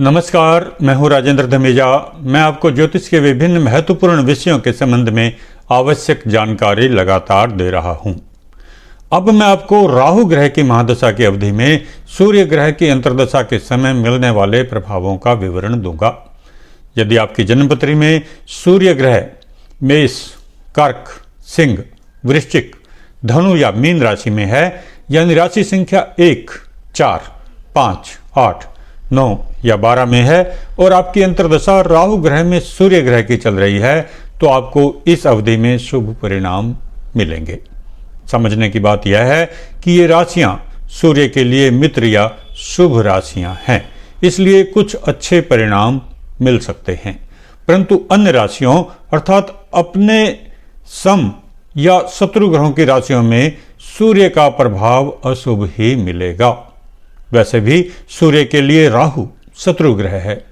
नमस्कार, मैं हूं राजेंद्र धमीजा। मैं आपको ज्योतिष के विभिन्न महत्वपूर्ण विषयों के संबंध में आवश्यक जानकारी लगातार दे रहा हूं। अब मैं आपको राहु ग्रह की महादशा की अवधि में सूर्य ग्रह की अंतर्दशा के समय मिलने वाले प्रभावों का विवरण दूंगा। यदि आपकी जन्मपत्री में सूर्य ग्रह मेष, कर्क, सिंह, वृश्चिक, धनु या मीन राशि में है, यानी राशि संख्या 1, 4, 5, 8, 9 या 12 में है और आपकी अंतर्दशा राहु ग्रह में सूर्य ग्रह की चल रही है, तो आपको इस अवधि में शुभ परिणाम मिलेंगे। समझने की बात यह है कि ये राशियां सूर्य के लिए मित्र या शुभ राशियां हैं, इसलिए कुछ अच्छे परिणाम मिल सकते हैं। परंतु अन्य राशियों अर्थात अपने सम या शत्रु ग्रहों की राशियों में सूर्य का प्रभाव अशुभ ही मिलेगा। वैसे भी सूर्य के लिए राहु शत्रु ग्रह है,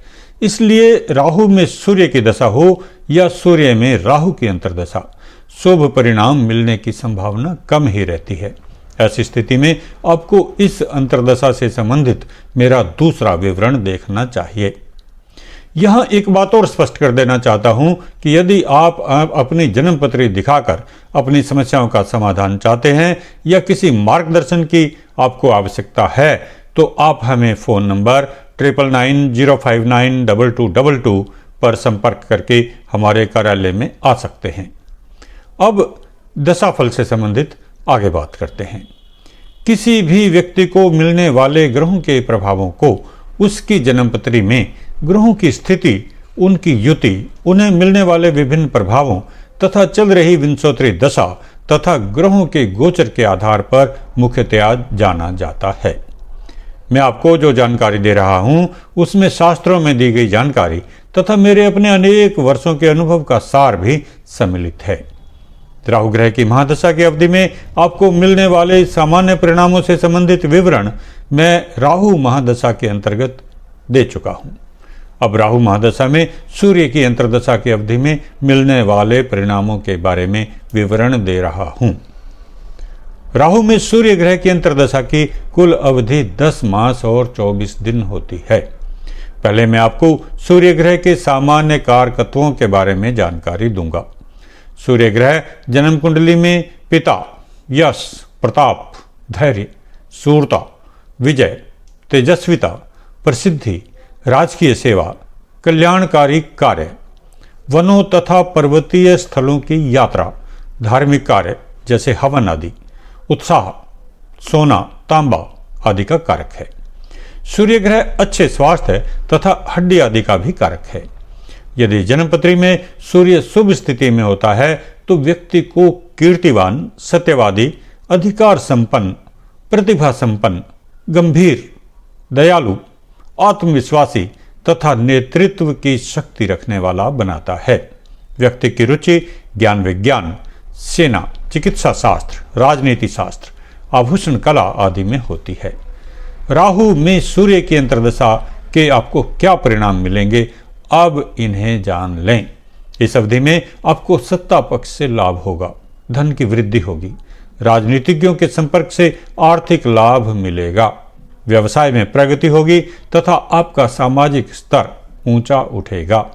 इसलिए राहु में सूर्य की दशा हो या सूर्य में राहु की अंतर्दशा, शुभ परिणाम मिलने की संभावना कम ही रहती है। ऐसी स्थिति में आपको इस अंतर्दशा से संबंधित मेरा दूसरा विवरण देखना चाहिए। यहां एक बात और स्पष्ट कर देना चाहता हूं कि यदि आप अपनी जन्मपत्री दिखाकर अपनी समस्याओं का समाधान चाहते हैं या किसी मार्गदर्शन की आपको आवश्यकता है, तो आप हमें फ़ोन नंबर 9990592222 पर संपर्क करके हमारे कार्यालय में आ सकते हैं। अब दशाफल से संबंधित आगे बात करते हैं। किसी भी व्यक्ति को मिलने वाले ग्रहों के प्रभावों को उसकी जन्मपत्री में ग्रहों की स्थिति, उनकी युति, उन्हें मिलने वाले विभिन्न प्रभावों तथा चल रही विंशोत्तरी दशा तथा ग्रहों के गोचर के आधार पर मुख्यतया जाना जाता है। मैं आपको जो जानकारी दे रहा हूं उसमें शास्त्रों में दी गई जानकारी तथा मेरे अपने अनेक वर्षों के अनुभव का सार भी सम्मिलित है। राहु ग्रह की महादशा की अवधि में आपको मिलने वाले सामान्य परिणामों से संबंधित विवरण मैं राहु महादशा के अंतर्गत दे चुका हूं। अब राहु महादशा में सूर्य की अंतर्दशा की अवधि में मिलने वाले परिणामों के बारे में विवरण दे रहा हूं। राहु में सूर्य ग्रह की अंतर्दशा की कुल अवधि 10 मास और 24 दिन होती है। पहले मैं आपको सूर्य ग्रह के सामान्य कारकत्वों के बारे में जानकारी दूंगा। सूर्य ग्रह जन्म कुंडली में पिता, यश, प्रताप, धैर्य, शूरता, विजय, तेजस्विता, प्रसिद्धि, राजकीय सेवा, कल्याणकारी कार्य, वनों तथा पर्वतीय स्थलों की यात्रा, धार्मिक कार्य जैसे हवन आदि, उत्साह, सोना, तांबा आदि का कारक है। सूर्य ग्रह अच्छे स्वास्थ्य तथा हड्डी आदि का भी कारक है। यदि जन्मपत्री में सूर्य शुभ स्थिति में होता है तो व्यक्ति को कीर्तिवान, सत्यवादी, अधिकार संपन्न, प्रतिभा संपन्न, गंभीर, दयालु, आत्मविश्वासी तथा नेतृत्व की शक्ति रखने वाला बनाता है। व्यक्ति की रुचि ज्ञान विज्ञान, सेना, चिकित्सा शास्त्र, राजनीति शास्त्र, आभूषण कला आदि में होती है। राहु में सूर्य की अंतर्दशा के आपको क्या परिणाम मिलेंगे, अब इन्हें जान लें। इस अवधि में आपको सत्ता पक्ष से लाभ होगा, धन की वृद्धि होगी, राजनीतिज्ञों के संपर्क से आर्थिक लाभ मिलेगा, व्यवसाय में प्रगति होगी तथा आपका सामाजिक स्तर ऊंचा उठेगा।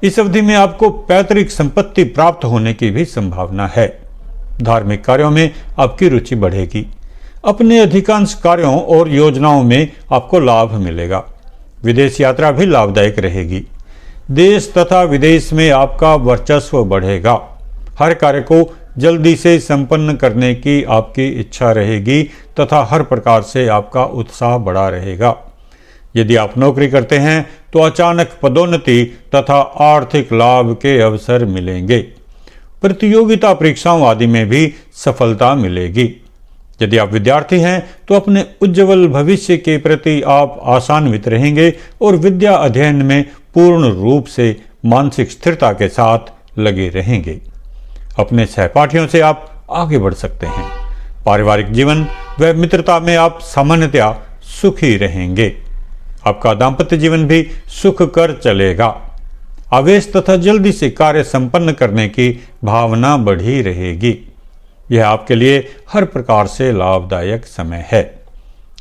इस अवधि में आपको पैतृक संपत्ति प्राप्त होने की भी संभावना है। धार्मिक कार्यों में आपकी रुचि बढ़ेगी। अपने अधिकांश कार्यों और योजनाओं में आपको लाभ मिलेगा। विदेश यात्रा भी लाभदायक रहेगी। देश तथा विदेश में आपका वर्चस्व बढ़ेगा। हर कार्य को जल्दी से संपन्न करने की आपकी इच्छा रहेगी तथा हर प्रकार से आपका उत्साह बढ़ा रहेगा। यदि आप नौकरी करते हैं तो अचानक पदोन्नति तथा आर्थिक लाभ के अवसर मिलेंगे। प्रतियोगिता परीक्षाओं आदि में भी सफलता मिलेगी। यदि आप विद्यार्थी हैं तो अपने उज्जवल भविष्य के प्रति आप आशान्वित रहेंगे और विद्या अध्ययन में पूर्ण रूप से मानसिक स्थिरता के साथ लगे रहेंगे। अपने सहपाठियों से आप आगे बढ़ सकते हैं। पारिवारिक जीवन व मित्रता में आप सामान्यतया सुखी रहेंगे। आपका दाम्पत्य जीवन भी सुखकर चलेगा। आवेश तथा जल्दी से कार्य संपन्न करने की भावना बढ़ी रहेगी। यह आपके लिए हर प्रकार से लाभदायक समय है।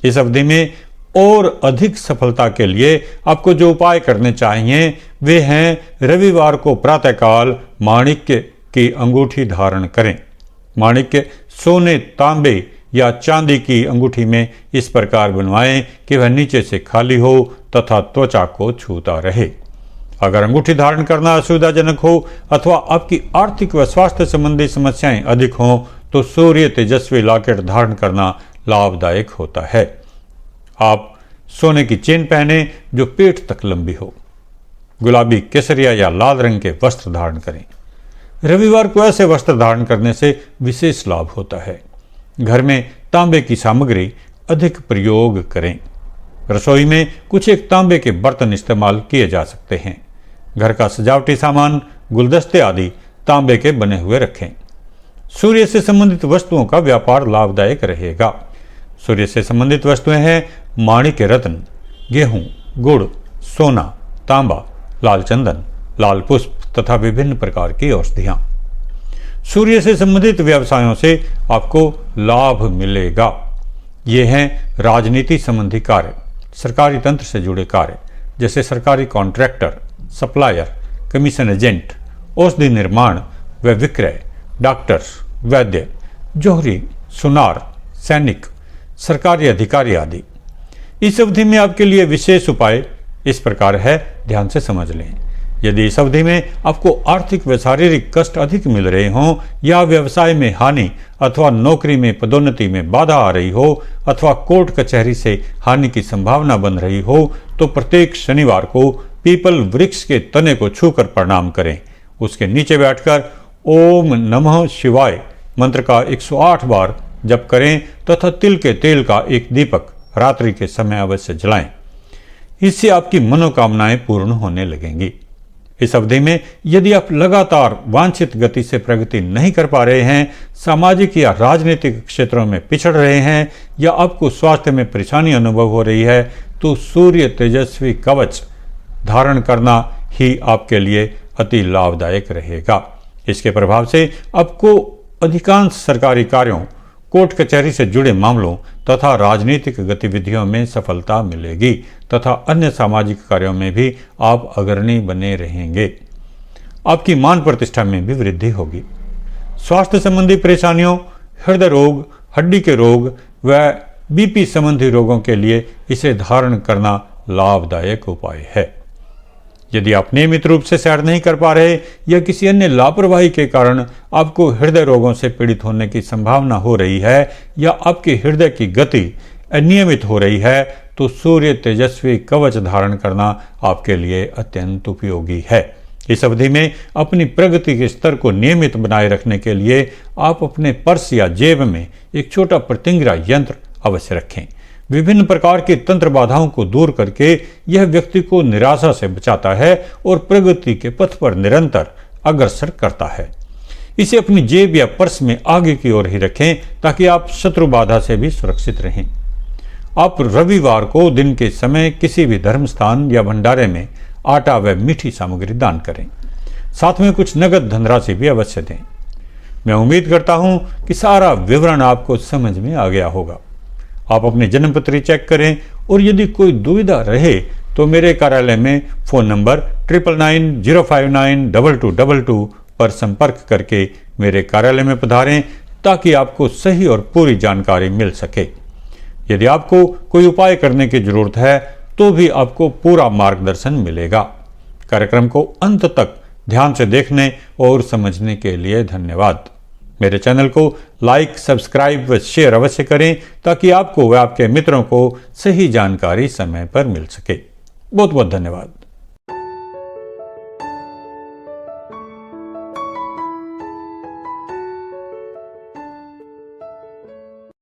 इस अवधि में और अधिक सफलता के लिए आपको जो उपाय करने चाहिए वे हैं, रविवार को प्रातःकाल माणिक्य की अंगूठी धारण करें। माणिक्य सोने, तांबे या चांदी की अंगूठी में इस प्रकार बनवाएं कि वह नीचे से खाली हो तथा त्वचा को छूता रहे। अगर अंगूठी धारण करना असुविधाजनक हो अथवा आपकी आर्थिक व स्वास्थ्य संबंधी समस्याएं अधिक हों तो सूर्य तेजस्वी लॉकेट धारण करना लाभदायक होता है। आप सोने की चेन पहने जो पेट तक लंबी हो। गुलाबी, केसरिया या लाल रंग के वस्त्र धारण करें। रविवार को ऐसे वस्त्र धारण करने से विशेष लाभ होता है। घर में तांबे की सामग्री अधिक प्रयोग करें। रसोई में कुछ एक तांबे के बर्तन इस्तेमाल किए जा सकते हैं। घर का सजावटी सामान, गुलदस्ते आदि तांबे के बने हुए रखें। सूर्य से संबंधित वस्तुओं का व्यापार लाभदायक रहेगा। सूर्य से संबंधित वस्तुएं हैं माणिक्य रत्न, गेहूं, गुड़, सोना, तांबा, लाल चंदन, लाल पुष्प तथा विभिन्न प्रकार की औषधियां। सूर्य से संबंधित व्यवसायों से आपको लाभ मिलेगा। ये हैं राजनीति संबंधी कार्य, सरकारी तंत्र से जुड़े कार्य जैसे सरकारी कॉन्ट्रैक्टर, सप्लायर, कमीशन एजेंट, औषधि निर्माण व विक्रय, डॉक्टर्स, वैद्य, जोहरी, सुनार, सैनिक, सरकारी अधिकारी आदि। इस अवधि में आपके लिए विशेष उपाय इस प्रकार है, ध्यान से समझ लें। यदि इस अवधि में आपको आर्थिक व शारीरिक कष्ट अधिक मिल रहे हों या व्यवसाय में हानि अथवा नौकरी में पदोन्नति में बाधा आ रही हो अथवा कोर्ट कचहरी से हानि की संभावना बन रही हो तो प्रत्येक शनिवार को पीपल वृक्ष के तने को छूकर प्रणाम करें। उसके नीचे बैठकर ओम नमः शिवाय मंत्र का 108 बार जप करें तथा तिल के तेल का एक दीपक रात्रि के समय अवश्य जलाएं। इससे आपकी मनोकामनाएं पूर्ण होने लगेंगी। इस अवधि में यदि आप लगातार वांछित गति से प्रगति नहीं कर पा रहे हैं, सामाजिक या राजनीतिक क्षेत्रों में पिछड़ रहे हैं या आपको स्वास्थ्य में परेशानी अनुभव हो रही है तो सूर्य तेजस्वी कवच धारण करना ही आपके लिए अति लाभदायक रहेगा। इसके प्रभाव से आपको अधिकांश सरकारी कार्यों, कोर्ट कचहरी से जुड़े मामलों तथा राजनीतिक गतिविधियों में सफलता मिलेगी तथा अन्य सामाजिक कार्यों में भी आप अग्रणी बने रहेंगे। आपकी मान प्रतिष्ठा में भी वृद्धि होगी। स्वास्थ्य संबंधी परेशानियों, हृदय रोग, हड्डी के रोग व बीपी संबंधी रोगों के लिए इसे धारण करना लाभदायक उपाय है। यदि आप नियमित रूप से सैर नहीं कर पा रहे या किसी अन्य लापरवाही के कारण आपको हृदय रोगों से पीड़ित होने की संभावना हो रही है या आपके हृदय की गति अनियमित हो रही है तो सूर्य तेजस्वी कवच धारण करना आपके लिए अत्यंत उपयोगी है। इस अवधि में अपनी प्रगति के स्तर को नियमित बनाए रखने के लिए आप अपने पर्स या जेब में एक छोटा प्रतिंग्रा यंत्र अवश्य रखें। विभिन्न प्रकार की तंत्र बाधाओं को दूर करके यह व्यक्ति को निराशा से बचाता है और प्रगति के पथ पर निरंतर अग्रसर करता है। इसे अपनी जेब या पर्स में आगे की ओर ही रखें ताकि आप शत्रु बाधा से भी सुरक्षित रहें। आप रविवार को दिन के समय किसी भी धर्म स्थान या भंडारे में आटा व मीठी सामग्री दान करें। साथ में कुछ नगद धनराशि भी अवश्य दें। मैं उम्मीद करता हूं कि सारा विवरण आपको समझ में आ गया होगा। आप अपनी जन्मपत्री चेक करें और यदि कोई दुविधा रहे तो मेरे कार्यालय में फ़ोन नंबर 9990592222 पर संपर्क करके मेरे कार्यालय में पधारें ताकि आपको सही और पूरी जानकारी मिल सके। यदि आपको कोई उपाय करने की जरूरत है तो भी आपको पूरा मार्गदर्शन मिलेगा। कार्यक्रम को अंत तक ध्यान से देखने और समझने के लिए धन्यवाद। मेरे चैनल को लाइक, सब्सक्राइब व शेयर अवश्य करें ताकि आपको व आपके मित्रों को सही जानकारी समय पर मिल सके। बहुत बहुत धन्यवाद।